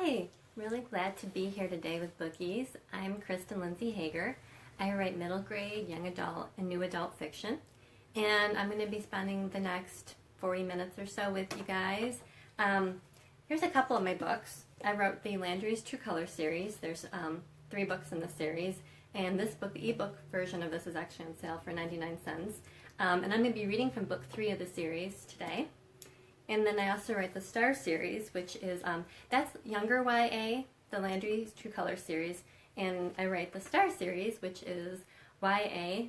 Hi, really glad to be here today with Bookies. I'm Kristen Lindsay Hager. I write middle grade, young adult, and new adult fiction. And I'm going to be spending the next 40 minutes or so with you guys. Here's a couple of my books. I wrote the Landry's True Color series. There's 3 books in the series. And this book, the ebook version of this, is actually on sale for 99 cents. And I'm going to be reading from book 3 of the series today. And then I also write the Star series, which is, that's younger YA, the Landry's True Color series. And I write the Star series, which is YA,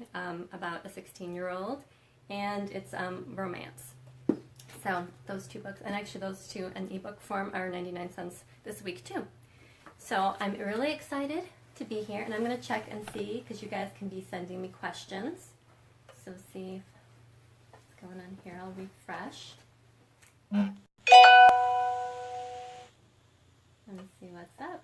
about a 16-year-old, and it's romance. So those 2 books, and actually those 2 in ebook form, are 99 cents this week too. So I'm really excited to be here, and I'm going to check and see, because you guys can be sending me questions. So see what's going on here. I'll refresh. Let me see what's up.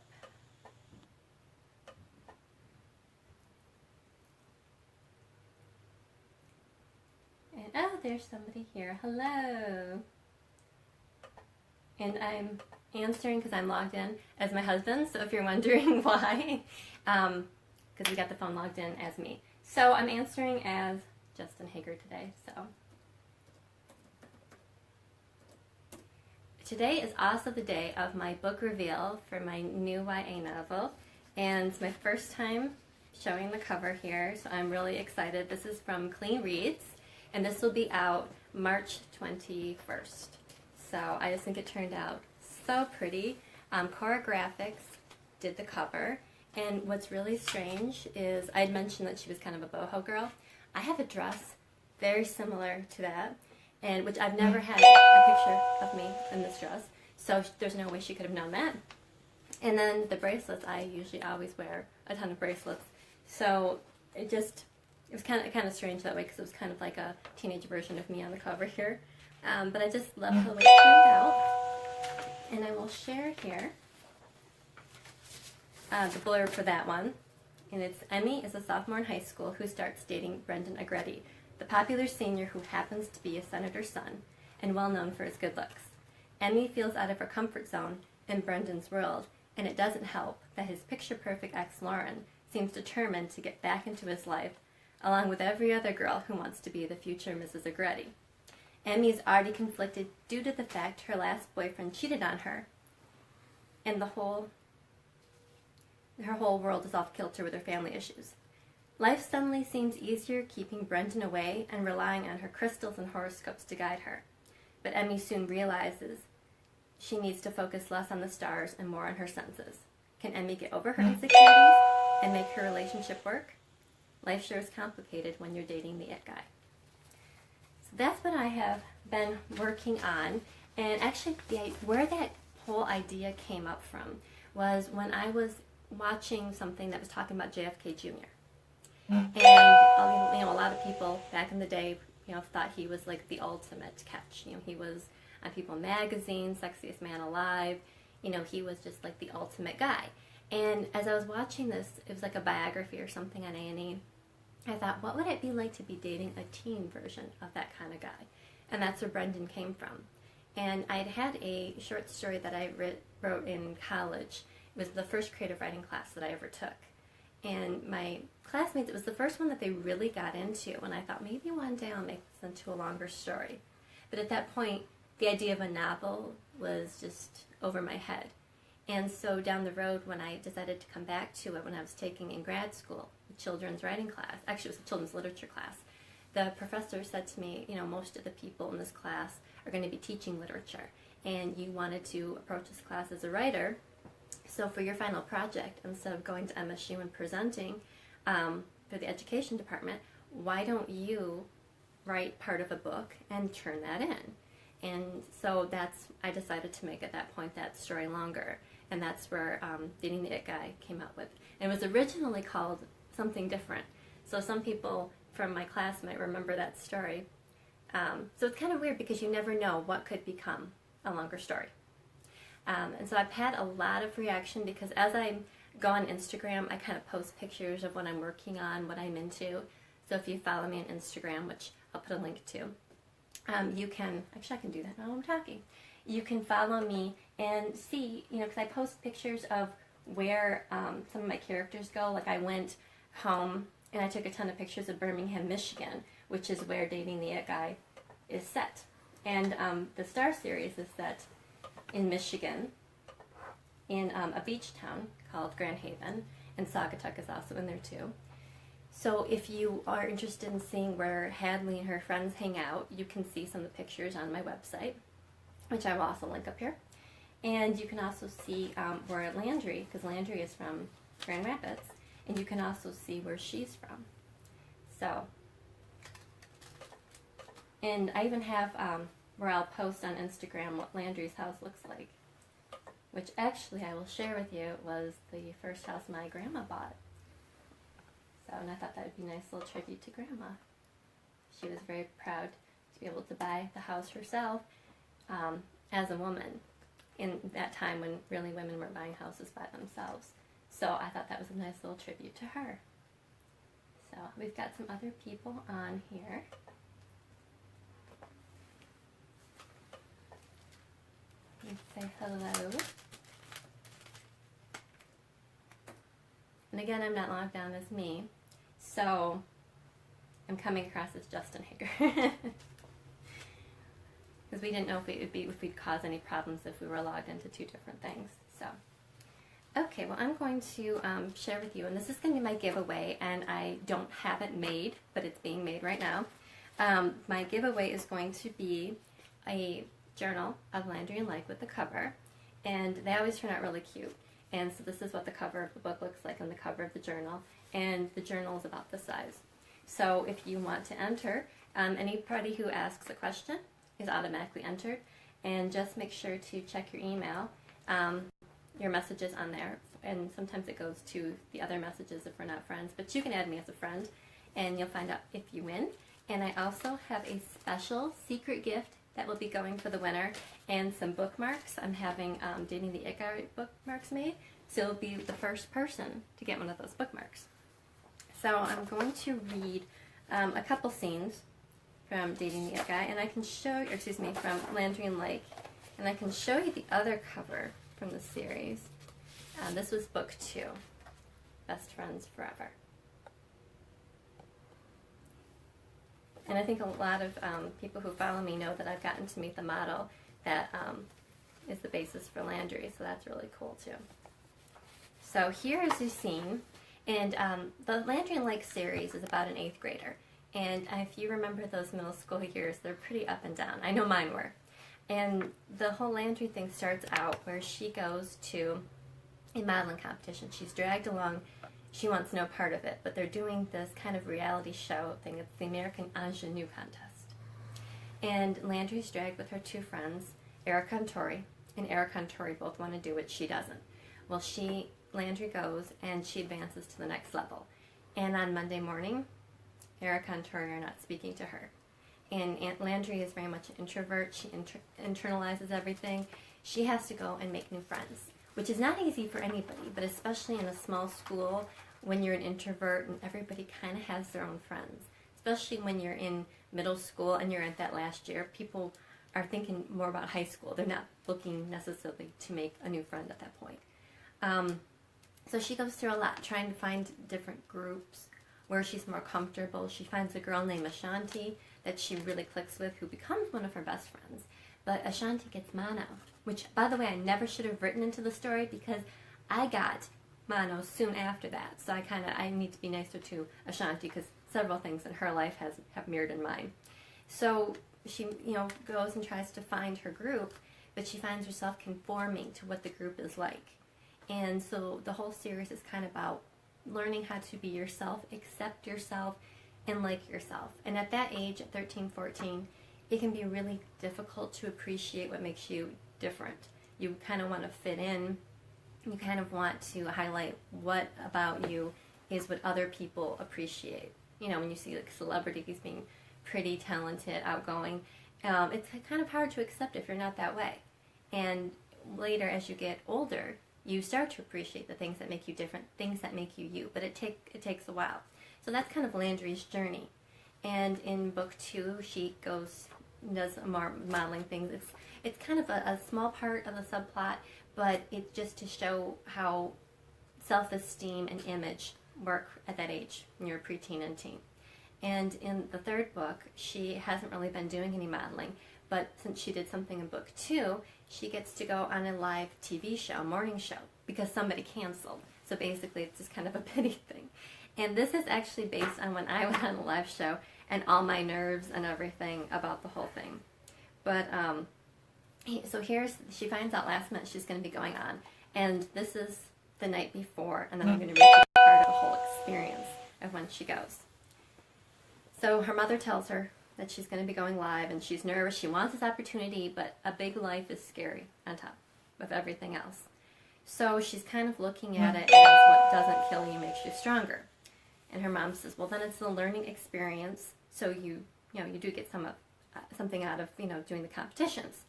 And oh, there's somebody here. Hello. And I'm answering because I'm logged in as my husband, so if you're wondering why, because we got the phone logged in as me. So I'm answering as Justin Hager today, so. Today is also the day of my book reveal for my new YA novel, and it's my first time showing the cover here, so I'm really excited. This is from Clean Reads, and this will be out March 21st. So I just think it turned out so pretty. Cora Graphics did the cover, and what's really strange is I'd mentioned that she was kind of a boho girl. I have a dress very similar to that, and which I've never had a picture of me in this dress, so there's no way she could have known that. And then the bracelets, I usually always wear a ton of bracelets, so it was kind of strange that way, because it was kind of like a teenage version of me on the cover here. But I just love the way it turned out, and I will share here the blurb for that one. And it's, Emmy is a sophomore in high school who starts dating Brendan Agretti, the popular senior who happens to be a senator's son and well known for his good looks. Emmy feels out of her comfort zone in Brendan's world, and it doesn't help that his picture-perfect ex Lauren seems determined to get back into his life, along with every other girl who wants to be the future Mrs. Agretti. Emmy is already conflicted due to the fact her last boyfriend cheated on her, and her whole world is off kilter with her family issues. Life suddenly seems easier keeping Brendan away and relying on her crystals and horoscopes to guide her. But Emmy soon realizes she needs to focus less on the stars and more on her senses. Can Emmy get over her insecurities and make her relationship work? Life sure is complicated when you're dating the it guy. So that's what I have been working on. And actually, where that whole idea came up from was when I was watching something that was talking about JFK Jr. And a lot of people back in the day, thought he was like the ultimate catch. He was on People magazine, sexiest man alive. He was just like the ultimate guy. And as I was watching this, it was like a biography or something on A&E. I thought, what would it be like to be dating a teen version of that kind of guy? And that's where Brendan came from. And I had a short story that I wrote in college. It was the first creative writing class that I ever took. And my classmates, it was the first one that they really got into, and I thought maybe one day I'll make this into a longer story. But at that point, the idea of a novel was just over my head. And so down the road, when I decided to come back to it, when I was taking in grad school, a children's writing class, actually it was a children's literature class, the professor said to me, most of the people in this class are going to be teaching literature, and you wanted to approach this class as a writer. So for your final project, instead of going to MSU and presenting for the education department, why don't you write part of a book and turn that in? And so I decided to make at that point that story longer. And that's where Dating the It Guy came out with. And it was originally called something different. So some people from my class might remember that story. So it's kind of weird because you never know what could become a longer story. And so I've had a lot of reaction because as I go on Instagram, I kind of post pictures of what I'm working on, what I'm into. So if you follow me on Instagram, which I'll put a link to, you can, actually I can do that now I'm talking. you can follow me and see, because I post pictures of where some of my characters go. Like I went home and I took a ton of pictures of Birmingham, Michigan, which is where Dating the It Guy is set. And the Star series is set in Michigan, in a beach town called Grand Haven, and Saugatuck is also in there too. So if you are interested in seeing where Hadley and her friends hang out, you can see some of the pictures on my website, which I will also link up here. And you can also see where Landry, because Landry is from Grand Rapids, and you can also see where she's from. So, and I even have where I'll post on Instagram what Landry's house looks like, which actually I will share with you was the first house my grandma bought. So, and I thought that would be a nice little tribute to Grandma. She was very proud to be able to buy the house herself as a woman in that time when really women were buying houses by themselves. So I thought that was a nice little tribute to her. So we've got some other people on here. Let's say hello. And again, I'm not logged down as me, so I'm coming across as Justin Hager. Because we didn't know if we'd cause any problems if we were logged into two different things. So, okay, well I'm going to share with you, and this is going to be my giveaway, and I don't have it made, but it's being made right now. My giveaway is going to be a journal of Landry and Like with the cover, and they always turn out really cute. And so this is what the cover of the book looks like on the cover of the journal, and the journal is about this size. So if you want to enter, anybody who asks a question is automatically entered, and just make sure to check your email, your messages on there, and sometimes it goes to the other messages if we're not friends, but you can add me as a friend, and you'll find out if you win. And I also have a special secret gift that will be going for the winner, and some bookmarks. I'm having Dating the It Guy bookmarks made, so you'll be the first person to get one of those bookmarks. So I'm going to read a couple scenes from Dating the It Guy, and I can show you, from Landry and Like, and I can show you the other cover from the series. This was book 2, Best Friends Forever. And I think a lot of people who follow me know that I've gotten to meet the model that is the basis for Landry, so that's really cool too. So here is the scene, and the Landry and Like series is about an 8th grader. And if you remember those middle school years, they're pretty up and down. I know mine were. And the whole Landry thing starts out where she goes to a modeling competition. She's dragged along. She wants no part of it, but they're doing this kind of reality show thing. It's the American Ingenue contest. And Landry's dragged with her 2 friends, Erica and Tori. And Erica and Tori both want to do it. She doesn't. Well, Landry goes, and she advances to the next level. And on Monday morning, Erica and Tori are not speaking to her. And Aunt Landry is very much an introvert. She internalizes everything. She has to go and make new friends, which is not easy for anybody, but especially in a small school when you're an introvert and everybody kind of has their own friends. Especially when you're in middle school and you're at that last year, people are thinking more about high school. They're not looking necessarily to make a new friend at that point. So she goes through a lot, trying to find different groups where she's more comfortable. She finds a girl named Ashanti that she really clicks with, who becomes one of her best friends. But Ashanti gets mono, which, by the way, I never should have written into the story because I got mono soon after that. So I need to be nicer to Ashanti because several things in her life have mirrored in mine. So she, goes and tries to find her group, but she finds herself conforming to what the group is like. And so the whole series is kind of about learning how to be yourself, accept yourself, and like yourself. And at that age, at 13, 14, it can be really difficult to appreciate what makes you different. You kind of want to fit in. You kind of want to highlight what about you is what other people appreciate. When you see like celebrities being pretty talented, outgoing, it's kind of hard to accept if you're not that way. And later, as you get older, you start to appreciate the things that make you different, things that make you you, but it takes a while. So that's kind of Landry's journey. And in book 2, she does more modeling things. It's kind of a small part of the subplot, but it's just to show how self-esteem and image work at that age when you're a preteen and teen. And in the third book, she hasn't really been doing any modeling, but since she did something in book 2, she gets to go on a live TV show, morning show, because somebody canceled. So basically it's just kind of a pity thing. And this is actually based on when I went on a live show and all my nerves and everything about the whole thing. But so she finds out last minute she's going to be going on, and this is the night before, and then I'm going to read you part of the whole experience of when she goes. So her mother tells her that she's going to be going live, and she's nervous. She wants this opportunity, but a big life is scary on top of everything else. So she's kind of looking at it as what doesn't kill you makes you stronger. And her mom says, well, then it's a learning experience, so you do get something out of doing the competitions.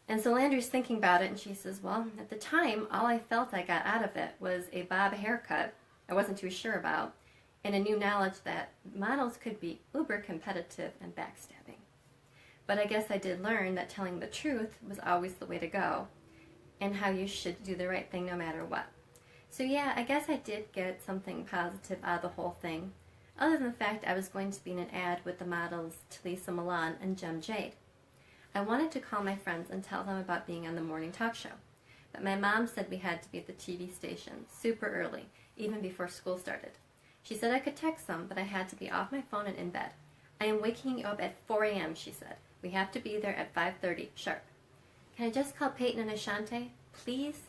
And so Landry's thinking about it, and she says, well, at the time, all I felt I got out of it was a bob haircut I wasn't too sure about, and a new knowledge that models could be uber competitive and backstabbing. But I guess I did learn that telling the truth was always the way to go, and how you should do the right thing no matter what. So yeah, I guess I did get something positive out of the whole thing, other than the fact I was going to be in an ad with the models Talisa Milan and Jem Jade. I wanted to call my friends and tell them about being on the morning talk show, but my mom said we had to be at the TV station super early, even before school started. She said I could text them, but I had to be off my phone and in bed. I am waking you up at 4 a.m., she said. We have to be there at 5:30 sharp. Can I just call Peyton and Ashante, please?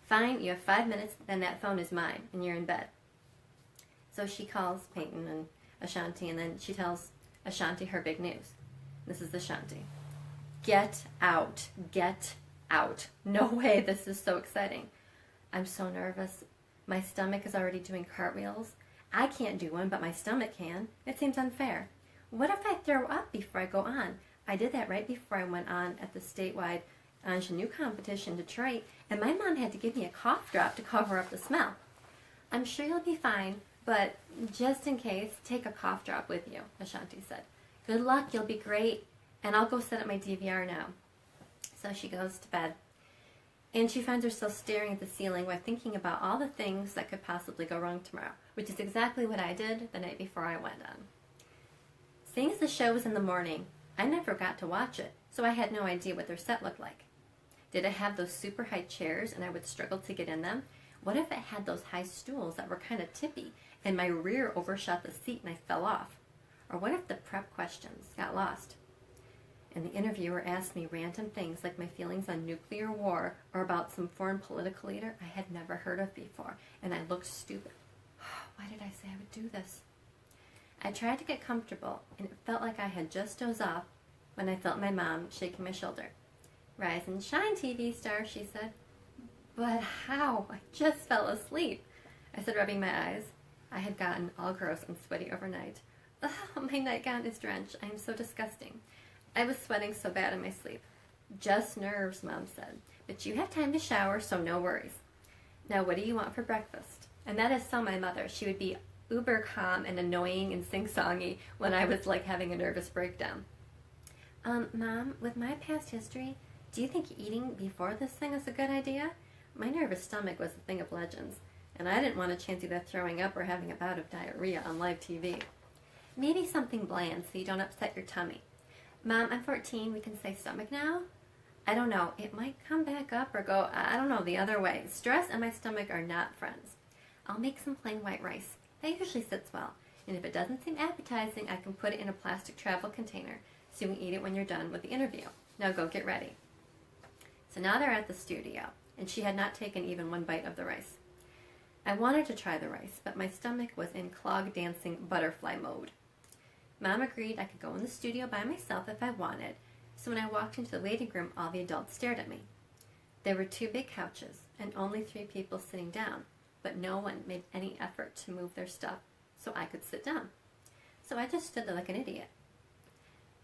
Fine, you have 5 minutes, then that phone is mine, and you're in bed. So she calls Peyton and Ashanti, and then she tells Ashanti her big news. This is Ashanti. Get out. Get out. No way, this is so exciting. I'm so nervous. My stomach is already doing cartwheels. I can't do one, but my stomach can. It seems unfair. What if I throw up before I go on? I did that right before I went on at the statewide ingenue competition in Detroit, and my mom had to give me a cough drop to cover up the smell. I'm sure you'll be fine, but just in case, take a cough drop with you, Ashanti said. Good luck, you'll be great, and I'll go set up my DVR now. So she goes to bed, and she finds herself staring at the ceiling while thinking about all the things that could possibly go wrong tomorrow, which is exactly what I did the night before I went on. Seeing as the show was in the morning, I never got to watch it, so I had no idea what their set looked like. Did it have those super high chairs and I would struggle to get in them? What if it had those high stools that were kind of tippy and my rear overshot the seat and I fell off? Or what if the prep questions got lost? And the interviewer asked me random things like my feelings on nuclear war or about some foreign political leader I had never heard of before, and I looked stupid. Why did I say I would do this? I tried to get comfortable, and it felt like I had just dozed off when I felt my mom shaking my shoulder. Rise and shine, TV star, she said. But how? I just fell asleep, I said, rubbing my eyes. I had gotten all gross and sweaty overnight. Oh, my nightgown is drenched. I am so disgusting. I was sweating so bad in my sleep. Just nerves, Mom said. But you have time to shower, so no worries. Now, what do you want for breakfast? And that is so my mother. She would be uber calm and annoying and sing-songy when I was like having a nervous breakdown. Mom, with my past history, do you think eating before this thing is a good idea? My nervous stomach was a thing of legends, and I didn't want a chance either throwing up or having a bout of diarrhea on live TV. Maybe something bland so you don't upset your tummy. Mom, I'm 14. We can say stomach now? I don't know. It might come back up or go, I don't know, the other way. Stress and my stomach are not friends. I'll make some plain white rice. That usually sits well. And if it doesn't seem appetizing, I can put it in a plastic travel container so you can eat it when you're done with the interview. Now go get ready. So now they're at the studio, and she had not taken even one bite of the rice. I wanted to try the rice, but my stomach was in clog-dancing butterfly mode. Mom agreed I could go in the studio by myself if I wanted, so when I walked into the waiting room, all the adults stared at me. There were 2 big couches and only 3 people sitting down, but no one made any effort to move their stuff so I could sit down. So I just stood there like an idiot.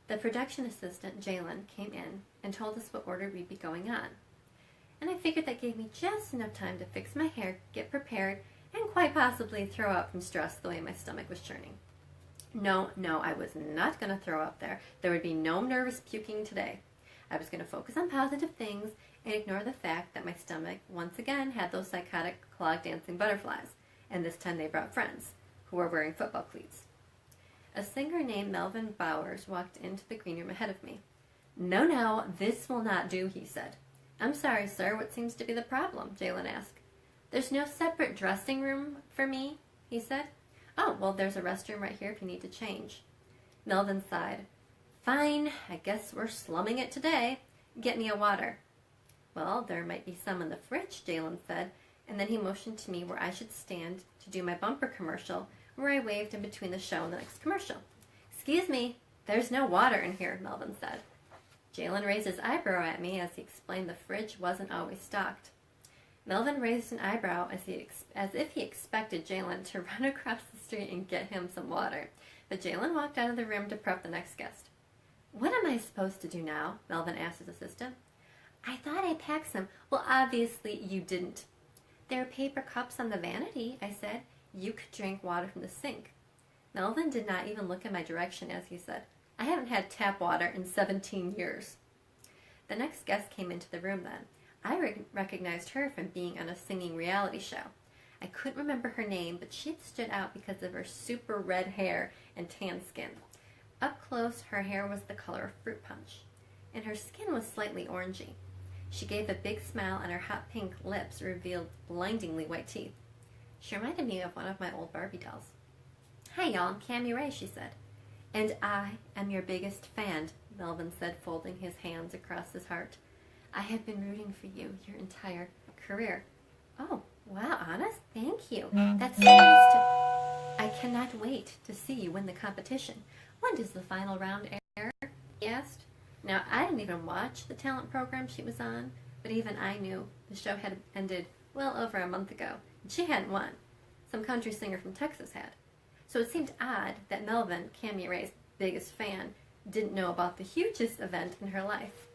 The production assistant, Jalen, came in and told us what order we'd be going on. And I figured that gave me just enough time to fix my hair, get prepared, and quite possibly throw up from stress the way my stomach was churning. No, I was not going to throw up there. There would be no nervous puking today. I was going to focus on positive things and ignore the fact that my stomach once again had those psychotic clog dancing butterflies, and this time they brought friends who were wearing football cleats. A singer named Melvin Bowers walked into the green room ahead of me. "No, no, this will not do," he said. "I'm sorry, sir, what seems to be the problem?" Jalen asked. "There's no separate dressing room for me," he said. "Oh, well, there's a restroom right here if you need to change." Melvin sighed. "Fine, I guess we're slumming it today. Get me a water." "Well, there might be some in the fridge," Jalen said, and then he motioned to me where I should stand to do my bumper commercial, where I waved in between the show and the next commercial. "Excuse me, there's no water in here," Melvin said. Jalen raised his eyebrow at me as he explained the fridge wasn't always stocked. Melvin raised an eyebrow as if he expected Jalen to run across the street and get him some water, but Jalen walked out of the room to prep the next guest. "What am I supposed to do now?" Melvin asked his assistant. "I thought I packed some." "Well, obviously you didn't." "There are paper cups on the vanity," I said. "You could drink water from the sink." Melvin did not even look in my direction as he said, "I haven't had tap water in 17 years. The next guest came into the room then. I recognized her from being on a singing reality show. I couldn't remember her name, but she had stood out because of her super red hair and tan skin. Up close, her hair was the color of fruit punch, and her skin was slightly orangey. She gave a big smile, and her hot pink lips revealed blindingly white teeth. She reminded me of one of my old Barbie dolls. "Hi, y'all, I'm Cammy Ray," she said. "And I am your biggest fan," Melvin said, folding his hands across his heart. "I have been rooting for you your entire career." "Oh, wow, honest? Thank you. That's so nice to... I cannot wait to see you win the competition. When does the final round air?" he asked. Now, I didn't even watch the talent program she was on, but even I knew the show had ended well over a month ago, and she hadn't won. Some country singer from Texas had. So it seemed odd that Melvin, Cammy Ray's biggest fan, didn't know about the hugest event in her life.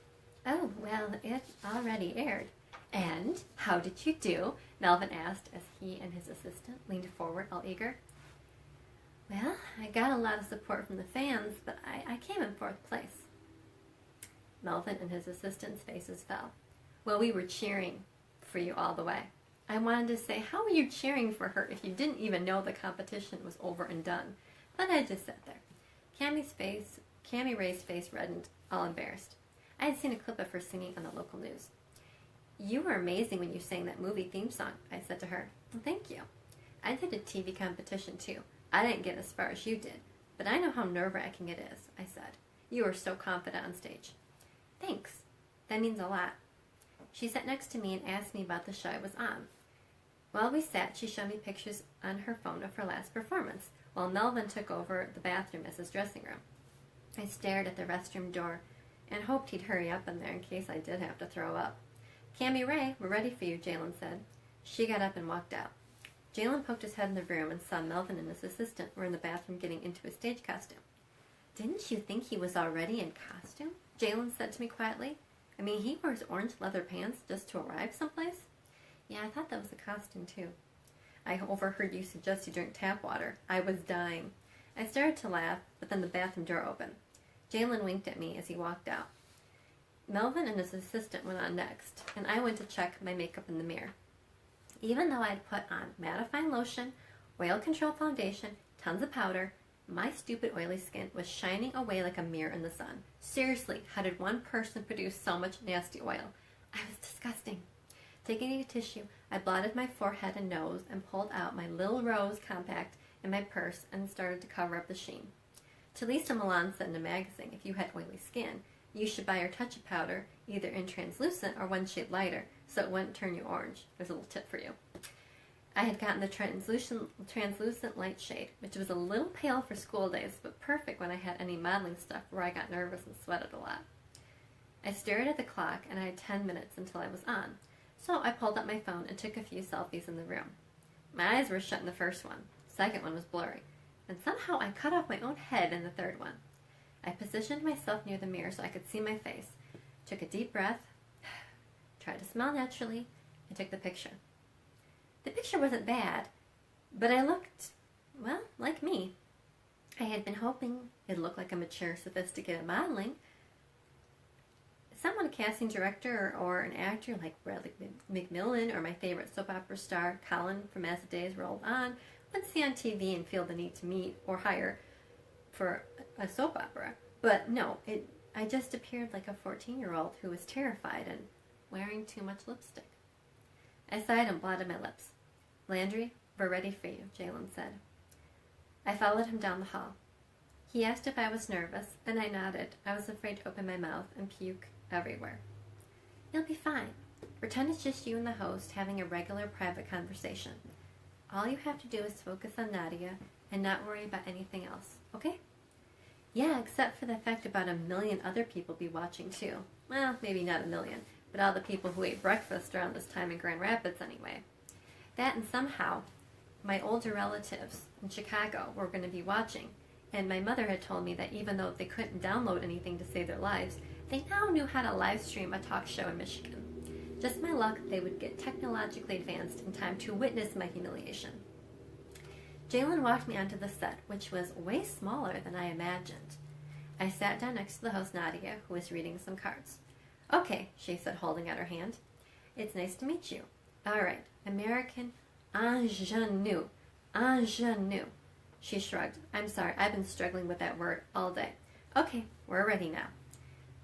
"Oh, well, it already aired." "And how did you do?" Melvin asked as he and his assistant leaned forward, all eager. "Well, I got a lot of support from the fans, but I came in 4th place. Melvin and his assistant's faces fell. "Well, we were cheering for you all the way." I wanted to say, "How were you cheering for her if you didn't even know the competition was over and done?" But I just sat there. Cammy Ray's face reddened, all embarrassed. I had seen a clip of her singing on the local news. "You were amazing when you sang that movie theme song," I said to her. "Well, thank you. I did a TV competition too. I didn't get as far as you did, but I know how nerve-wracking it is," I said. "You were so confident on stage." "Thanks. That means a lot." She sat next to me and asked me about the show I was on. While we sat, she showed me pictures on her phone of her last performance, while Melvin took over the bathroom as his dressing room. I stared at the restroom door and hoped he'd hurry up in there in case I did have to throw up. "Cammy Ray, we're ready for you," Jalen said. She got up and walked out. Jalen poked his head in the room and saw Melvin and his assistant were in the bathroom getting into his stage costume. "Didn't you think he was already in costume?" Jalen said to me quietly. "I mean, he wears orange leather pants just to arrive someplace." "Yeah, I thought that was a costume too." "I overheard you suggest you drink tap water." I was dying. I started to laugh, but then the bathroom door opened. Jalen winked at me as he walked out. Melvin and his assistant went on next, and I went to check my makeup in the mirror. Even though I had put on mattifying lotion, oil control foundation, tons of powder, my stupid oily skin was shining away like a mirror in the sun. Seriously, how did one person produce so much nasty oil? I was disgusting. Taking a tissue, I blotted my forehead and nose and pulled out my Lil Rose compact in my purse and started to cover up the sheen. Talisa Milan said in a magazine, if you had oily skin, you should buy your touch-up powder either in translucent or one shade lighter so it wouldn't turn you orange. There's a little tip for you. I had gotten the translucent light shade, which was a little pale for school days, but perfect when I had any modeling stuff where I got nervous and sweated a lot. I stared at the clock, and I had 10 minutes until I was on, so I pulled up my phone and took a few selfies in the room. My eyes were shut in the first one. The second one was blurry, and somehow I cut off my own head in the third one. I positioned myself near the mirror so I could see my face, took a deep breath, tried to smile naturally, and took the picture. The picture wasn't bad, but I looked, well, like me. I had been hoping it looked like a mature, sophisticated modeling. someone, a casting director or an actor like Bradley McMillan or my favorite soap opera star, Colin from As the Days Rolled On, would see on TV and feel the need to meet or hire for a soap opera. But no, I just appeared like a 14-year-old who was terrified and wearing too much lipstick. I sighed and blotted my lips. "Landry, we're ready for you," Jalen said. I followed him down the hall. He asked if I was nervous, and I nodded. I was afraid to open my mouth and puke everywhere. "You'll be fine. Pretend it's just you and the host having a regular private conversation. All you have to do is focus on Nadia and not worry about anything else, okay?" "Yeah, except for the fact about 1,000,000 other people be watching too. Well, maybe not 1,000,000, but all the people who ate breakfast around this time in Grand Rapids anyway. That and somehow my older relatives in Chicago were going to be watching, and my mother had told me that even though they couldn't download anything to save their lives, they now knew how to live stream a talk show in Michigan. Just my luck, they would get technologically advanced in time to witness my humiliation." Jalen walked me onto the set, which was way smaller than I imagined. I sat down next to the host, Nadia, who was reading some cards. "Okay," she said, holding out her hand. "It's nice to meet you. All right, American ingenue. Ingenue." She shrugged. "I'm sorry, I've been struggling with that word all day. Okay, we're ready now."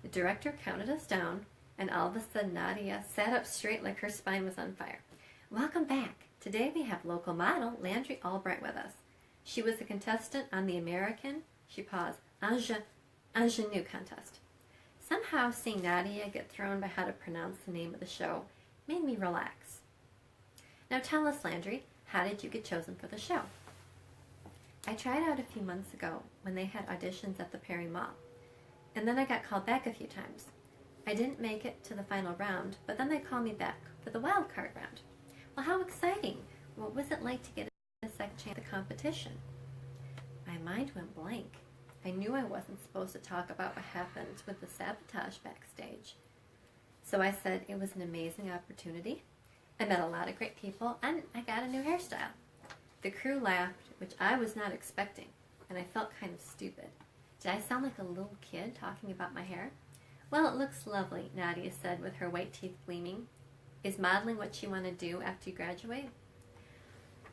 The director counted us down, and all of a sudden Nadia sat up straight like her spine was on fire. "Welcome back. Today we have local model Landry Albright with us. She was a contestant on the American," she paused, ingenue contest. Somehow seeing Nadia get thrown by how to pronounce the name of the show made me relax. "Now tell us, Landry, how did you get chosen for the show?" "I tried out a few months ago when they had auditions at the Perry Mall, and then I got called back a few times. I didn't make it to the final round, but then they called me back for the wild card round." "Well, how exciting! What was it like to get a second chance at the competition?" My mind went blank. I knew I wasn't supposed to talk about what happened with the sabotage backstage. So I said it was an amazing opportunity. I met a lot of great people, and I got a new hairstyle. The crew laughed, which I was not expecting, and I felt kind of stupid. Did I sound like a little kid talking about my hair? "Well, it looks lovely," Nadia said with her white teeth gleaming. "Is modeling what you want to do after you graduate?"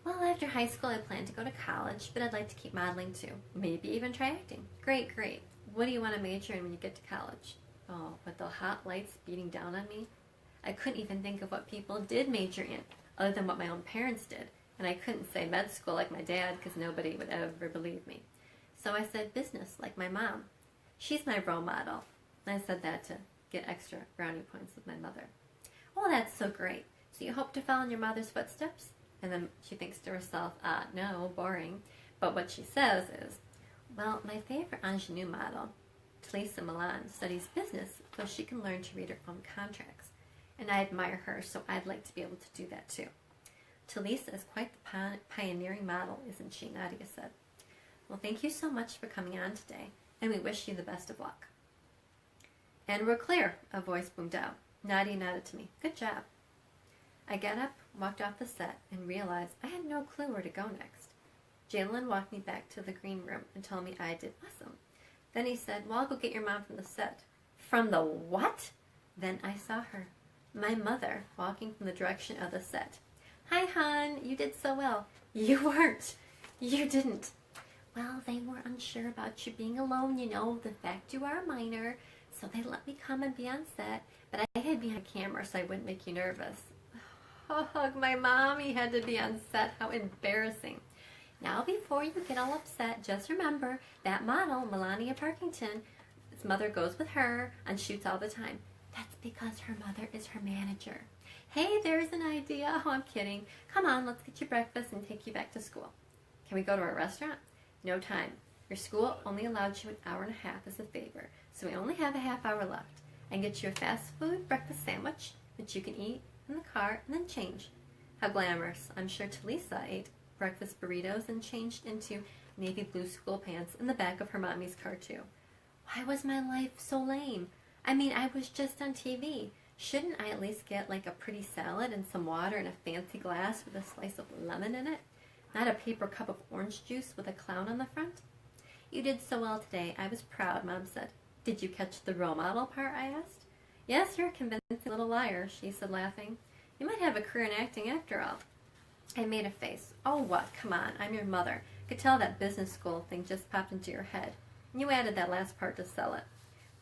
"Well, after high school I plan to go to college, but I'd like to keep modeling too. Maybe even try acting." Great. What do you want to major in when you get to college?" Oh, with the hot lights beating down on me, I couldn't even think of what people did major in, other than what my own parents did, and I couldn't say med school like my dad because nobody would ever believe me. So I said business, like my mom. She's my role model. And I said that to get extra brownie points with my mother. "Oh, that's so great. So you hope to follow in your mother's footsteps?" And then she thinks to herself, no, boring. But what she says is, "Well, my favorite ingenue model, Talisa Milan, studies business so she can learn to read her own contracts. And I admire her, so I'd like to be able to do that too." "Talisa is quite the pioneering model, isn't she?" Nadia said. "Well, thank you so much for coming on today, and we wish you the best of luck." "And we're clear," a voice boomed out. Nadia nodded to me. "Good job." I got up, walked off the set, and realized I had no clue where to go next. Jalen walked me back to the green room and told me I did awesome. Then he said, "Well, I'll go get your mom from the set." "From the what?" Then I saw her, my mother, walking from the direction of the set. "Hi, hon, you did so well." "You weren't. You didn't." "Well, they were unsure about you being alone, the fact you are a minor, so they let me come and be on set, but I had to be on camera so I wouldn't make you nervous." Oh, my mommy had to be on set. How embarrassing. "Now, before you get all upset, just remember that model, Melania Parkington, his mother goes with her and shoots all the time. That's because her mother is her manager." "Hey, there's an idea." "Oh, I'm kidding. Come on, let's get you breakfast and take you back to school." "Can we go to a restaurant?" "No time. Your school only allowed you an hour and a half as a favor, so we only have a half hour left. I can get you a fast food breakfast sandwich that you can eat in the car and then change." How glamorous. I'm sure Talisa ate breakfast burritos and changed into navy blue school pants in the back of her mommy's car too. Why was my life so lame? I mean, I was just on TV. Shouldn't I at least get like a pretty salad and some water in a fancy glass with a slice of lemon in it? Not a paper cup of orange juice with a clown on the front? "You did so well today. I was proud," Mom said. "Did you catch the role model part?" I asked. Yes, you're a convincing little liar, she said, laughing. You might have a career in acting after all. I made a face. Oh, what? Come on, I'm your mother. I could tell that business school thing just popped into your head. You added that last part to sell it.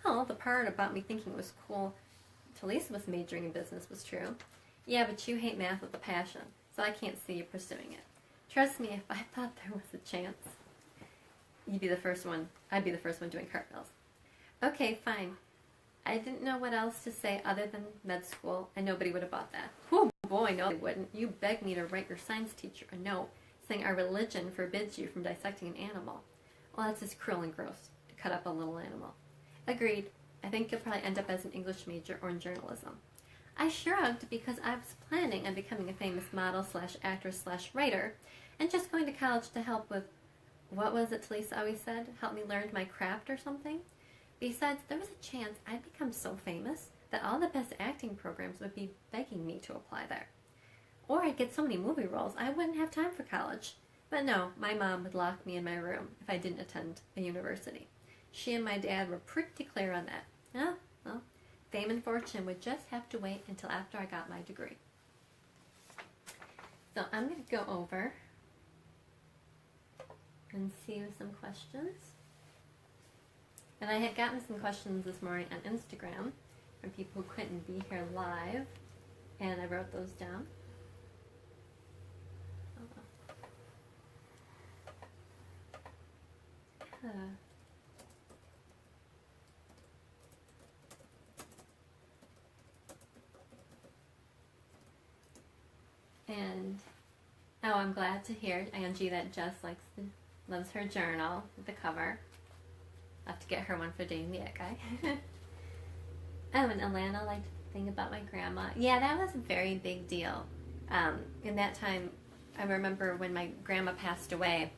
Well, the part about me thinking it was cool Talisa was majoring in business was true. Yeah, but you hate math with a passion, so I can't see you pursuing it. Trust me, if I thought there was a chance, I'd be the first one doing cartwheels. Okay, fine. I didn't know what else to say other than med school, and nobody would have bought that. Oh boy, no, they wouldn't. You begged me to write your science teacher a note saying our religion forbids you from dissecting an animal. Well, that's just cruel and gross, to cut up a little animal. Agreed. I think you'll probably end up as an English major or in journalism. I shrugged because I was planning on becoming a famous model / actress / writer and just going to college to help with, what was it Talisa always said? Help me learn my craft or something? Besides, there was a chance I'd become so famous that all the best acting programs would be begging me to apply there. Or I'd get so many movie roles I wouldn't have time for college. But no, my mom would lock me in my room if I didn't attend a university. She and my dad were pretty clear on that. Oh, well, fame and fortune would just have to wait until after I got my degree. So I'm going to go over and see some questions. And I had gotten some questions this morning on Instagram from people who couldn't be here live, and I wrote those down. And I'm glad to hear, Angie, that Jess loves her journal with the cover. I'll have to get her one for dating the it guy. And Alana liked the thing about my grandma. Yeah, that was a very big deal. In that time, I remember when my grandma passed away,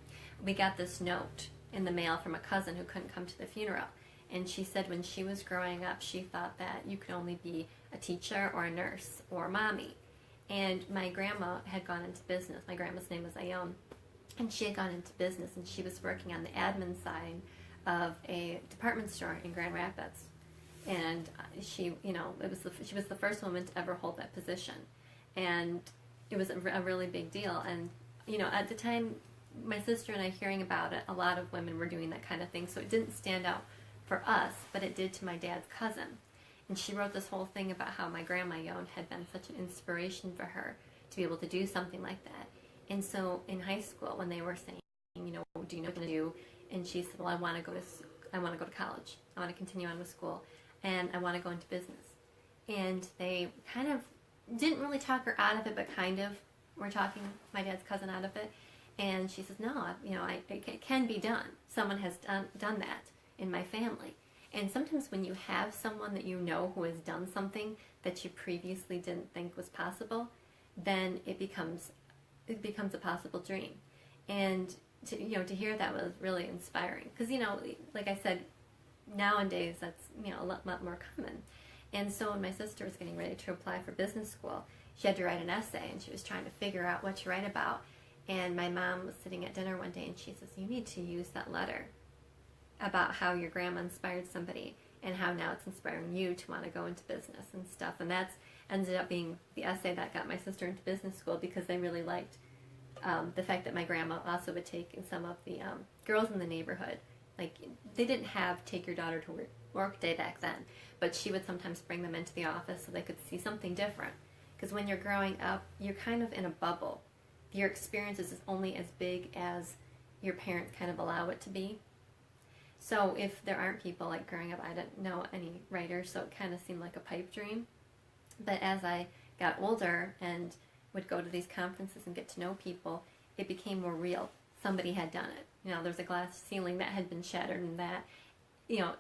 we got this note in the mail from a cousin who couldn't come to the funeral. And she said when she was growing up, she thought that you could only be a teacher or a nurse or mommy. And my grandma had gone into business. My grandma's name was Ione. And she had gone into business, and she was working on the admin side of a department store in Grand Rapids. And she was the first woman to ever hold that position. And it was a really big deal. And, at the time, my sister and I hearing about it, a lot of women were doing that kind of thing. So it didn't stand out for us, but it did to my dad's cousin. And she wrote this whole thing about how my grandma Ione had been such an inspiration for her to be able to do something like that. And so in high school, when they were saying, do you know what you're going to do? And she said, well, I want to go to college. I want to continue on with school, and I want to go into business. And they kind of didn't really talk her out of it, but kind of were talking my dad's cousin out of it. And she says, no, it can be done. Someone has done that in my family. And sometimes when you have someone that you know who has done something that you previously didn't think was possible, then it becomes a possible dream. And to hear that was really inspiring. Because, like I said, nowadays that's, a lot more common. And so when my sister was getting ready to apply for business school, she had to write an essay, and she was trying to figure out what to write about. And my mom was sitting at dinner one day, and she says, you need to use that letter about how your grandma inspired somebody and how now it's inspiring you to want to go into business and stuff. And that's ended up being the essay that got my sister into business school, because they really liked the fact that my grandma also would take in some of the girls in the neighborhood. Like, they didn't have take your daughter to work day back then, but she would sometimes bring them into the office so they could see something different. Because when you're growing up, you're kind of in a bubble. Your experience is only as big as your parents kind of allow it to be. So if there aren't people, like growing up, I didn't know any writers, so it kind of seemed like a pipe dream. But as I got older and would go to these conferences and get to know people, it became more real. Somebody had done it. There was a glass ceiling that had been shattered, and that,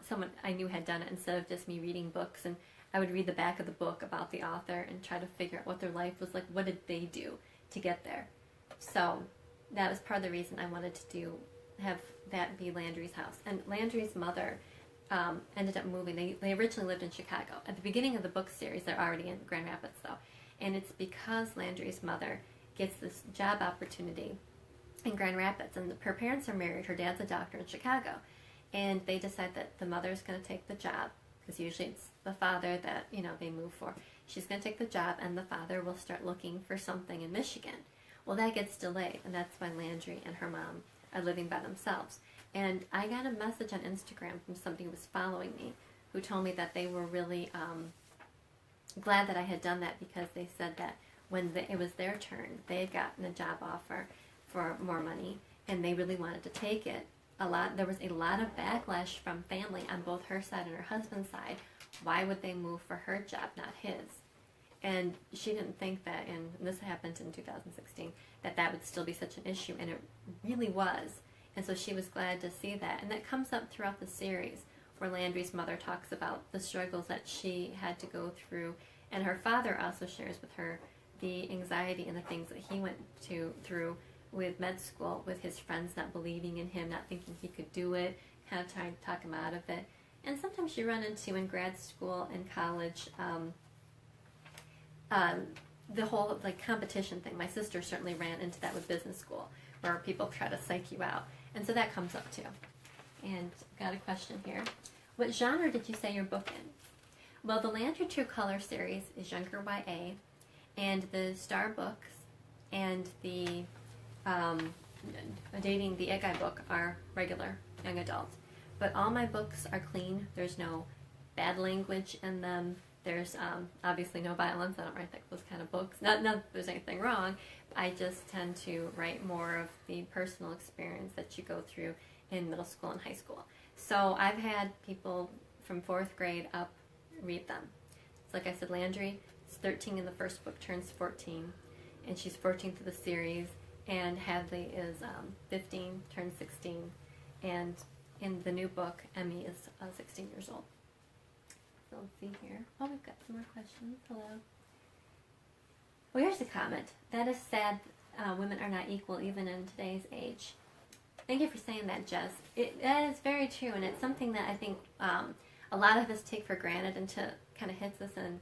someone I knew had done it, instead of just me reading books. And I would read the back of the book about the author and try to figure out what their life was like. What did they do to get there? So that was part of the reason I wanted to have that be Landry's house. And Landry's mother ended up moving. They originally lived in Chicago. At the beginning of the book series, they're already in Grand Rapids, though. And it's because Landry's mother gets this job opportunity in Grand Rapids. And her parents are married. Her dad's a doctor in Chicago. And they decide that the mother's going to take the job, because usually it's the father that, they move for. She's going to take the job, and the father will start looking for something in Michigan. Well, that gets delayed, and that's when Landry and her mom are living by themselves. And I got a message on Instagram from somebody who was following me, who told me that they were really glad that I had done that, because they said that when it was their turn, they had gotten a job offer for more money, and they really wanted to take it. There was a lot of backlash from family on both her side and her husband's side. Why would they move for her job, not his? And she didn't think that, and this happened in 2016, that would still be such an issue, and it really was. And so she was glad to see that. And that comes up throughout the series, where Landry's mother talks about the struggles that she had to go through, and her father also shares with her the anxiety and the things that he went through with med school, with his friends not believing in him, not thinking he could do it, kind of trying to talk him out of it. And sometimes you run into, in grad school and college, the whole competition thing. My sister certainly ran into that with business school, where people try to psych you out. And so that comes up too. And got a question here. What genre did you say your book in? Well, the Landry True Color series is younger YA, and the Star books and the Dating the Egg Guy book are regular young adult. But all my books are clean. There's no bad language in them. There's obviously no violence. I don't write those kind of books. Not that there's anything wrong. I just tend to write more of the personal experience that you go through in middle school and high school. So I've had people from 4th grade up read them. It's like I said, Landry is 13 in the first book, turns 14, and she's 14 through the series. And Hadley is 15, turns 16, and in the new book, Emmy is 16 years old. So let's see here. Oh, we've got some more questions. Hello. Well, here's a comment. That is sad. Women are not equal even in today's age. Thank you for saying that, Jess. That is very true, and it's something that I think a lot of us take for granted until it kind of hits us in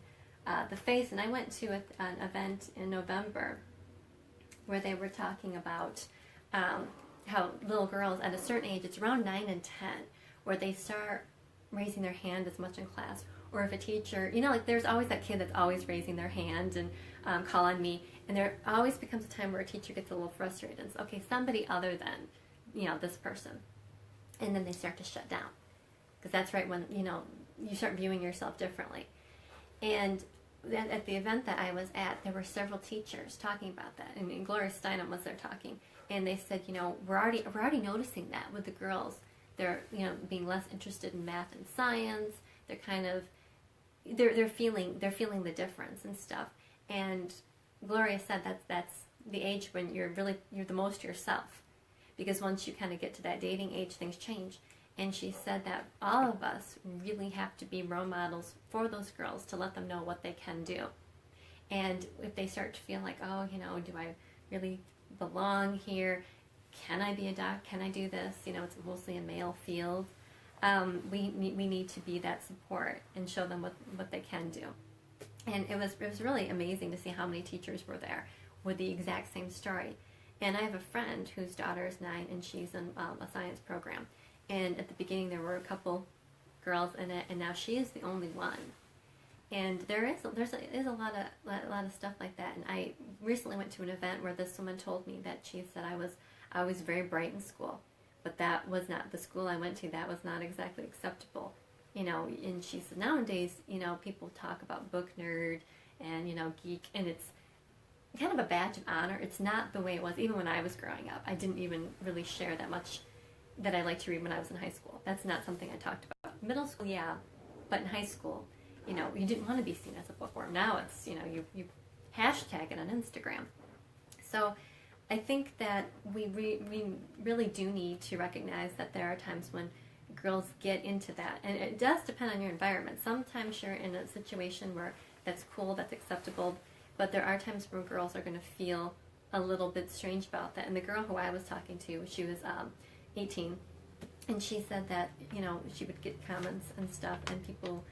the face. And I went to an event in November where they were talking about how little girls at a certain age, it's around 9 and 10, where they start raising their hand as much in class. Or if a teacher, there's always that kid that's always raising their hand and call on me. And there always becomes a time where a teacher gets a little frustrated and says, okay, somebody other than, this person. And then they start to shut down. Because that's right when, you start viewing yourself differently. And at the event that I was at, there were several teachers talking about that. And Gloria Steinem was there talking. And they said, we're already noticing that with the girls. They're, being less interested in math and science. They're kind of, they're feeling the difference and stuff. And Gloria said that's the age when you're the most yourself. Because once you kind of get to that dating age, things change. And she said that all of us really have to be role models for those girls to let them know what they can do. And if they start to feel like, oh, do I really belong here? Can I be a doc? Can I do this? It's mostly a male field. We need to be that support and show them what they can do. And it was really amazing to see how many teachers were there with the exact same story. And I have a friend whose daughter is 9, and she's in a science program. And at the beginning there were a couple girls in it, and now she is the only one. And there's a lot of stuff like that. And I recently went to an event where this woman told me that she said I was very bright in school, but that was not the school I went to. That was not exactly acceptable, And she said nowadays, people talk about book nerd and geek, and it's kind of a badge of honor. It's not the way it was even when I was growing up. I didn't even really share that much that I liked to read when I was in high school. That's not something I talked about. Middle school, yeah, but in high school, you didn't want to be seen as a bookworm. Now it's, you hashtag it on Instagram. So I think that we really do need to recognize that there are times when girls get into that. And it does depend on your environment. Sometimes you're in a situation where that's cool, that's acceptable, but there are times where girls are going to feel a little bit strange about that. And the girl who I was talking to, she was 18, and she said that, she would get comments and stuff, and people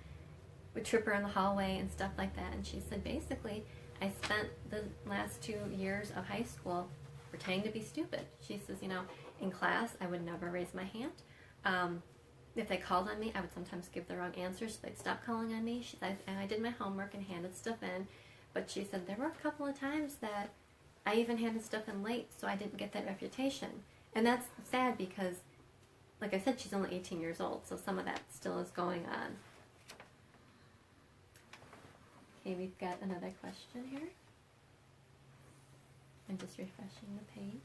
would trip her in the hallway and stuff like that. And she said, basically, I spent the last 2 years of high school pretending to be stupid. She says, in class, I would never raise my hand. if they called on me, I would sometimes give the wrong answers, so they'd stop calling on me. And I did my homework and handed stuff in, but she said there were a couple of times that I even handed stuff in late, so I didn't get that reputation. And that's sad because, like I said, she's only 18 years old, so some of that still is going on. Okay, we've got another question here. I'm just refreshing the page.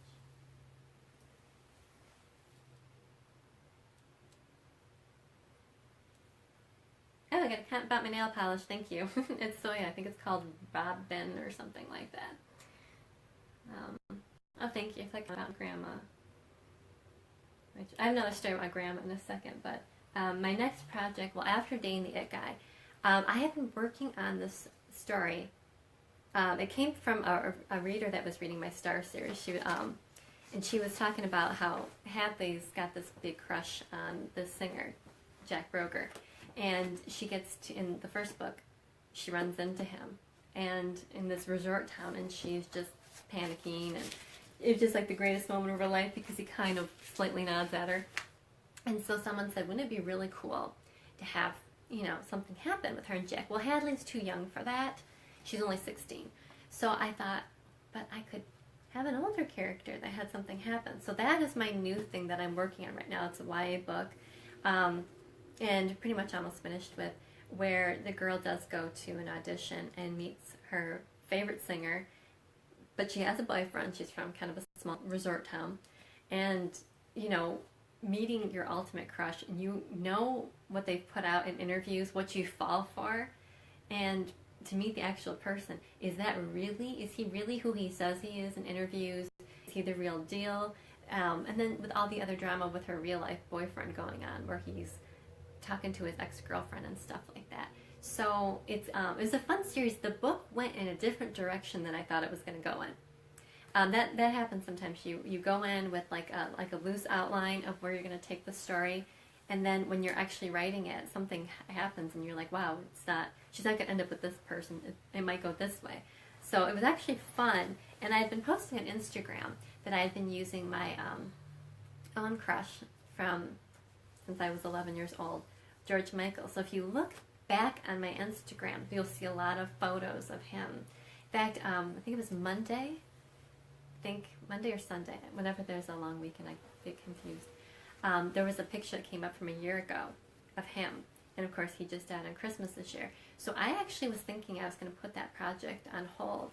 Oh, I got a comment about my nail polish. Thank you. It's Soya. I think it's called Bob Ben or something like that. Oh, thank you. It's like about Grandma. I have another story about Grandma in a second, but my next project, well, after dating the It Guy, I have been working on this story. It came from a reader that was reading my Star series. And she was talking about how Hadley's got this big crush on this singer, Jack Broger. And she gets to, in the first book, she runs into him, and in this resort town, and she's just panicking, and it's just like the greatest moment of her life because he kind of slightly nods at her. And so someone said, wouldn't it be really cool to have, you know, something happen with her and Jack? Well, Hadley's too young for that. She's only 16. So I thought, but I could have an older character that had something happen. So that is my new thing that I'm working on right now. It's a YA book. And pretty much almost finished with, where the girl does go to an audition and meets her favorite singer, but she has a boyfriend. She's from kind of a small resort town, and you know, meeting your ultimate crush, and you know what they've put out in interviews, what you fall for, and to meet the actual person, is he really who he says he is in interviews? Is he the real deal? And then with all the other drama with her real life boyfriend going on, where he's talking to his ex-girlfriend and stuff like that. So it was a fun series. The book went in a different direction than I thought it was going to go in. That happens sometimes. You go in with like a loose outline of where you're going to take the story, and then when you're actually writing it, something happens and you're like, wow, she's not going to end up with this person. It might go this way. So it was actually fun, and I had been posting on Instagram that I had been using my own crush from since I was 11 years old, George Michael. So if you look back on my Instagram, you'll see a lot of photos of him. In fact, I think it was Monday or Sunday, whenever there's a long weekend, I get confused. There was a picture that came up from a year ago of him, and of course he just died on Christmas this year. So I actually was thinking I was going to put that project on hold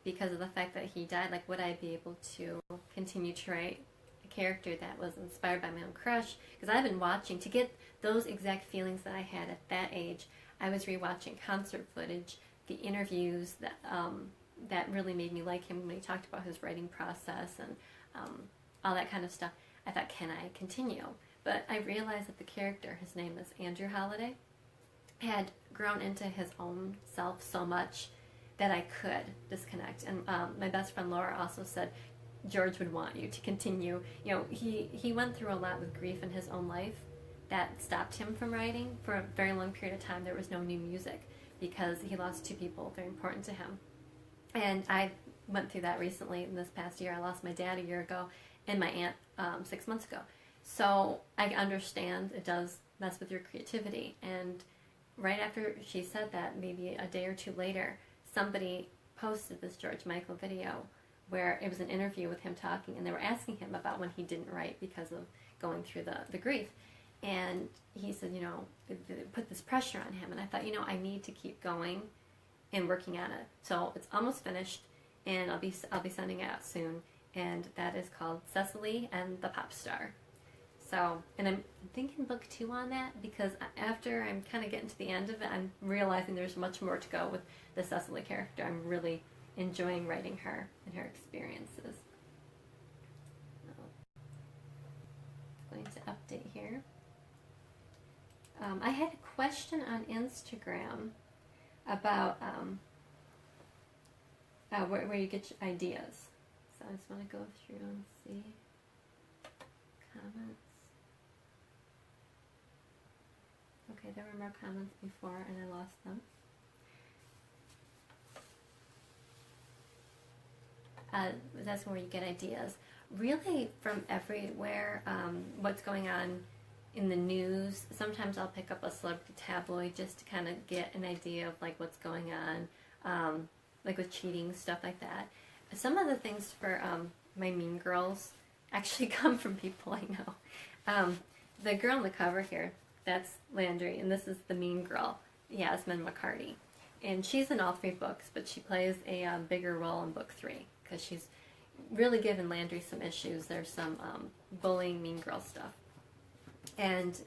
because of the fact that he died. Like, would I be able to continue to write character that was inspired by my own crush? Because I've been watching to get those exact feelings that I had at that age. I was rewatching concert footage, the interviews that really made me like him when he talked about his writing process and all that kind of stuff. I thought, can I continue? But I realized that the character, his name is Andrew Holiday, had grown into his own self so much that I could disconnect. And my best friend Laura also said, George would want you to continue. You know, he went through a lot with grief in his own life that stopped him from writing. For a very long period of time, there was no new music because he lost two people very important to him. And I went through that recently in this past year. I lost my dad a year ago and my aunt 6 months ago. So I understand it does mess with your creativity. And right after she said that, maybe a day or two later, somebody posted this George Michael video where it was an interview with him talking, and they were asking him about when he didn't write because of going through the grief. And he said, you know, it put this pressure on him. And I thought, you know, I need to keep going and working on it. So it's almost finished, and I'll be sending it out soon. And that is called Cecily and the Pop Star. So, and I'm thinking book 2 on that, because after I'm kind of getting to the end of it, I'm realizing there's much more to go with the Cecily character. I'm really enjoying writing her and her experiences. Going to update here. I had a question on Instagram about where you get your ideas. So I just want to go through and see comments. Okay, there were more comments before and I lost them. That's where you get ideas. Really from everywhere, what's going on in the news. Sometimes I'll pick up a celebrity tabloid just to kind of get an idea of like what's going on, like with cheating, stuff like that. Some of the things for my Mean Girls actually come from people I know. The girl on the cover here, that's Landry, and this is the mean girl, Yasmin McCarty. And she's in all 3 books, but she plays a bigger role in book 3 because she's really given Landry some issues. There's some bullying, mean girl stuff, and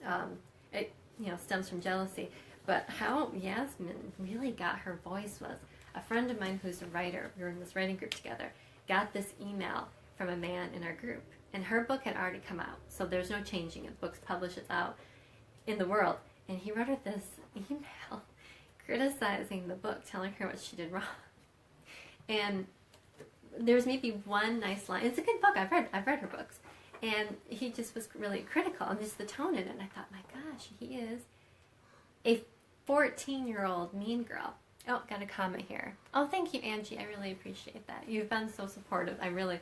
it stems from jealousy. But how Yasmin really got her voice was a friend of mine who's a writer. We were in this writing group together. Got this email from a man in our group, and her book had already come out, so there's no changing it. The book's published, it's out in the world, and he wrote her this email criticizing the book, telling her what she did wrong. And there's maybe one nice line. It's a good book. I've read her books, and he just was really critical, and just the tone in it. And I thought, my gosh, he is a 14-year-old mean girl. Oh, got a comment here. Oh, thank you, Angie. I really appreciate that. You've been so supportive. I really.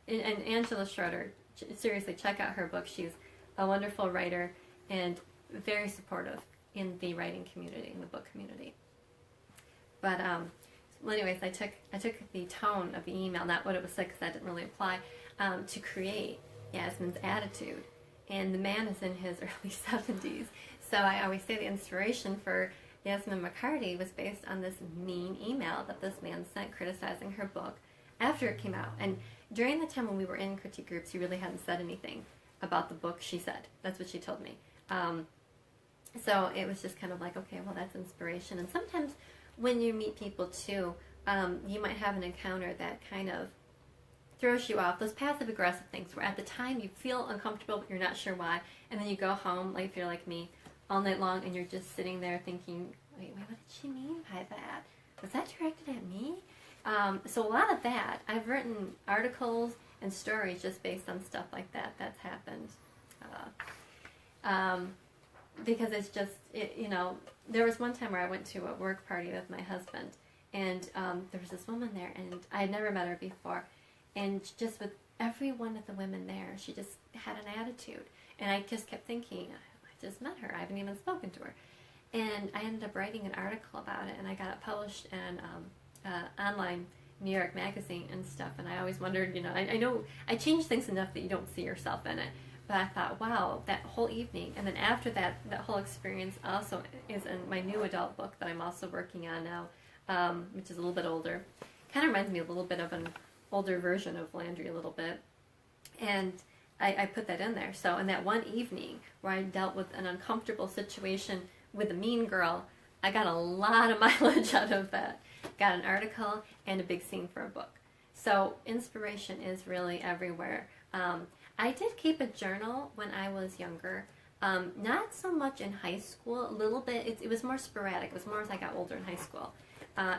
And Angela Schroeder, seriously, check out her book. She's a wonderful writer and very supportive in the writing community, in the book community. But well, anyways, I took the tone of the email, not what it was said, because that didn't really apply, to create Yasmin's attitude. And the man is in his early 70s, so I always say the inspiration for Yasmin McCarty was based on this mean email that this man sent criticizing her book after it came out. And during the time when we were in critique groups, he really hadn't said anything about the book, she said. That's what she told me. So it was just kind of like, okay, well, that's inspiration. And sometimes when you meet people too, you might have an encounter that kind of throws you off. Those passive-aggressive things where at the time you feel uncomfortable, but you're not sure why. And then you go home, like if you're like me, all night long, and you're just sitting there thinking, wait, what did she mean by that? Was that directed at me? So a lot of that, I've written articles and stories just based on stuff like that that's happened. Because it's just, there was one time where I went to a work party with my husband, and there was this woman there, and I had never met her before, and just with every one of the women there, she just had an attitude, and I just kept thinking, I just met her, I haven't even spoken to her, and I ended up writing an article about it, and I got it published in online New York magazine and stuff, and I always wondered, I know I changed things enough that you don't see yourself in it, but I thought, wow, that whole evening, and then after that whole experience also is in my new adult book that I'm also working on now, which is a little bit older. Kind of reminds me a little bit of an older version of Landry a little bit, and I put that in there. So in that one evening where I dealt with an uncomfortable situation with a mean girl, I got a lot of mileage out of that. Got an article and a big scene for a book. So inspiration is really everywhere. I did keep a journal when I was younger. Not so much in high school, a little bit. It was more sporadic. It was more as I got older in high school.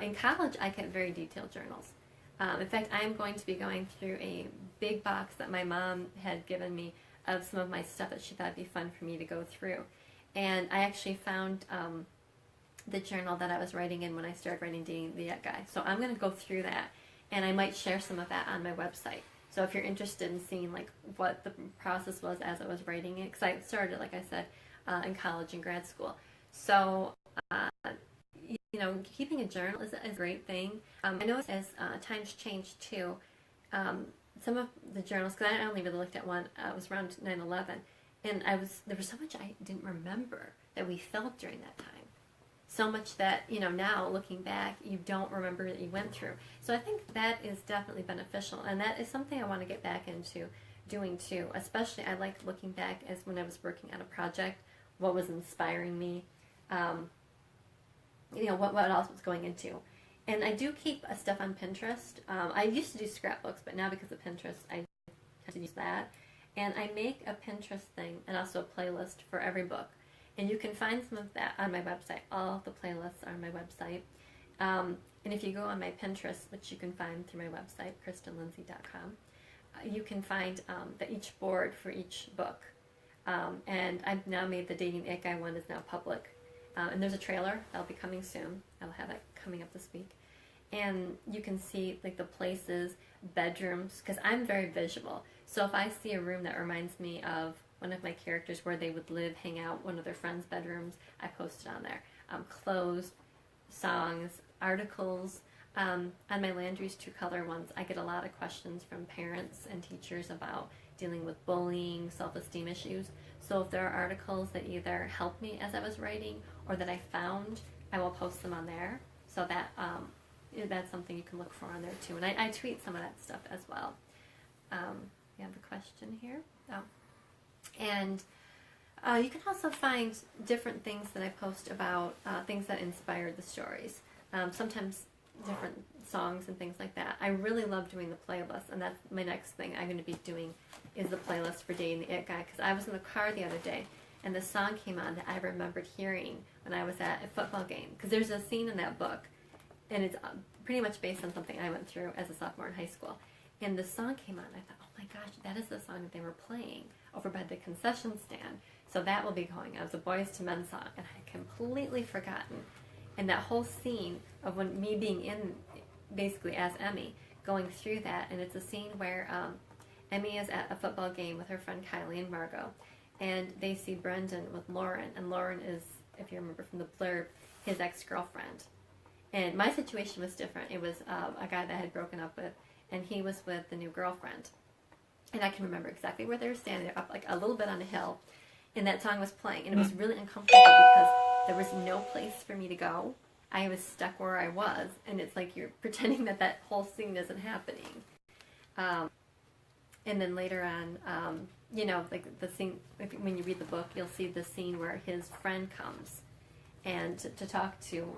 In college, I kept very detailed journals. In fact, I'm going to be going through a big box that my mom had given me of some of my stuff that she thought would be fun for me to go through. And I actually found the journal that I was writing in when I started writing Dating the Yet Guy. So I'm going to go through that, and I might share some of that on my website. So if you're interested in seeing like what the process was as I was writing it, because I started, like I said, in college and grad school. So, keeping a journal is a great thing. I know as times change too, some of the journals, because I only really looked at one, was around 9/11, and there was so much I didn't remember that we felt during that time. So much that, now looking back, you don't remember that you went through. So I think that is definitely beneficial, and that is something I want to get back into doing too. Especially, I like looking back as when I was working on a project, what was inspiring me, what else was going into. And I do keep stuff on Pinterest. I used to do scrapbooks, but now because of Pinterest, I tend to use that. And I make a Pinterest thing and also a playlist for every book. And you can find some of that on my website. All the playlists are on my website. And if you go on my Pinterest, which you can find through my website, KristenLindsay.com, you can find each board for each book. And I've now made the Dating the It Guy one is now public. And there's a trailer that'll be coming soon. I'll have that coming up this week. And you can see like the places, bedrooms, because I'm very visual. So if I see a room that reminds me of one of my characters, where they would live, hang out, one of their friends' bedrooms. I posted on there. Clothes, songs, articles. On my Landry's True Color ones, I get a lot of questions from parents and teachers about dealing with bullying, self-esteem issues. So if there are articles that either helped me as I was writing or that I found, I will post them on there. So that that's something you can look for on there too. And I tweet some of that stuff as well. We have a question here. Oh. And you can also find different things that I post about things that inspired the stories. Sometimes different songs and things like that. I really love doing the playlist, and that's my next thing I'm going to be doing is the playlist for Dating the It Guy, because I was in the car the other day and the song came on that I remembered hearing when I was at a football game, because there's a scene in that book and it's pretty much based on something I went through as a sophomore in high school, and the song came on and I thought, oh my gosh, that is the song that they were playing over by the concession stand, so that will be going. It was a Boys to Men song and I had completely forgotten. And that whole scene of when me being in, basically as Emmy, going through that, and it's a scene where Emmy is at a football game with her friend Kylie and Margot, and they see Brendan with Lauren, and Lauren is, if you remember from the blurb, his ex-girlfriend. And my situation was different. It was a guy that I had broken up with, and he was with the new girlfriend. And I can remember exactly where they were standing. They're up like a little bit on a hill, and that song was playing, and it was really uncomfortable because there was no place for me to go. I was stuck where I was, and it's like you're pretending that that whole scene isn't happening. And then later on, you know, like the scene, when you read the book, you'll see the scene where his friend comes and to talk to,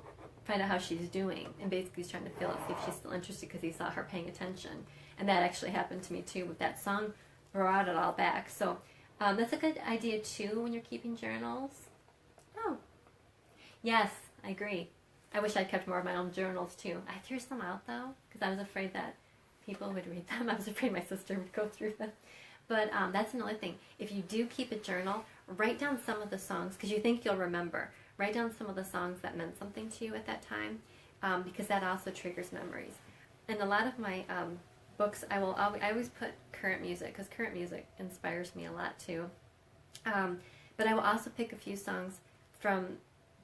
find out how she's doing, and basically he's trying to feel it, see if she's still interested because he saw her paying attention. And that actually happened to me too with that song, brought it all back. So that's a good idea too when you're keeping journals. Oh, yes, I agree. I wish I'd kept more of my own journals too. I threw some out though because I was afraid that people would read them. I was afraid my sister would go through them. But that's another thing. If you do keep a journal, write down some of the songs because you think you'll remember. Write down some of the songs that meant something to you at that time because that also triggers memories. And a lot of my books, I always put current music because current music inspires me a lot too. But I will also pick a few songs from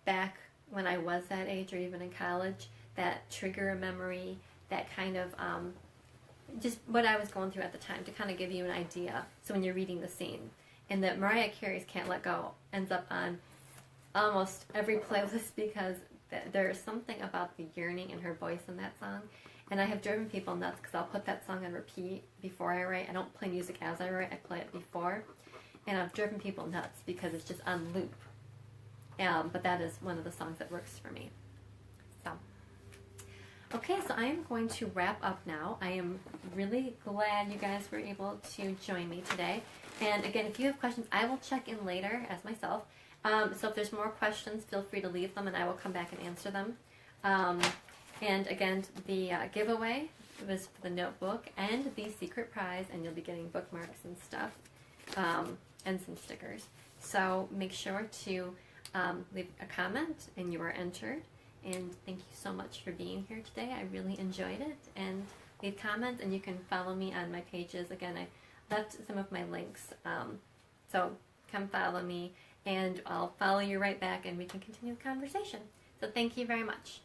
back when I was that age or even in college that trigger a memory, that kind of just what I was going through at the time to kind of give you an idea. So when you're reading the scene. And that Mariah Carey's Can't Let Go ends up on almost every playlist because there is something about the yearning in her voice in that song. And I have driven people nuts because I'll put that song on repeat before I write. I don't play music as I write, I play it before. And I've driven people nuts because it's just on loop. But that is one of the songs that works for me. So, okay, so I am going to wrap up now. I am really glad you guys were able to join me today. And again, if you have questions, I will check in later as myself. So if there's more questions, feel free to leave them and I will come back and answer them. And again, the giveaway was for the notebook and the secret prize, and you'll be getting bookmarks and stuff, and some stickers. So make sure to leave a comment and you are entered. And thank you so much for being here today. I really enjoyed it. And leave comments, and you can follow me on my pages. Again, I left some of my links. So come follow me, and I'll follow you right back, and we can continue the conversation. So thank you very much.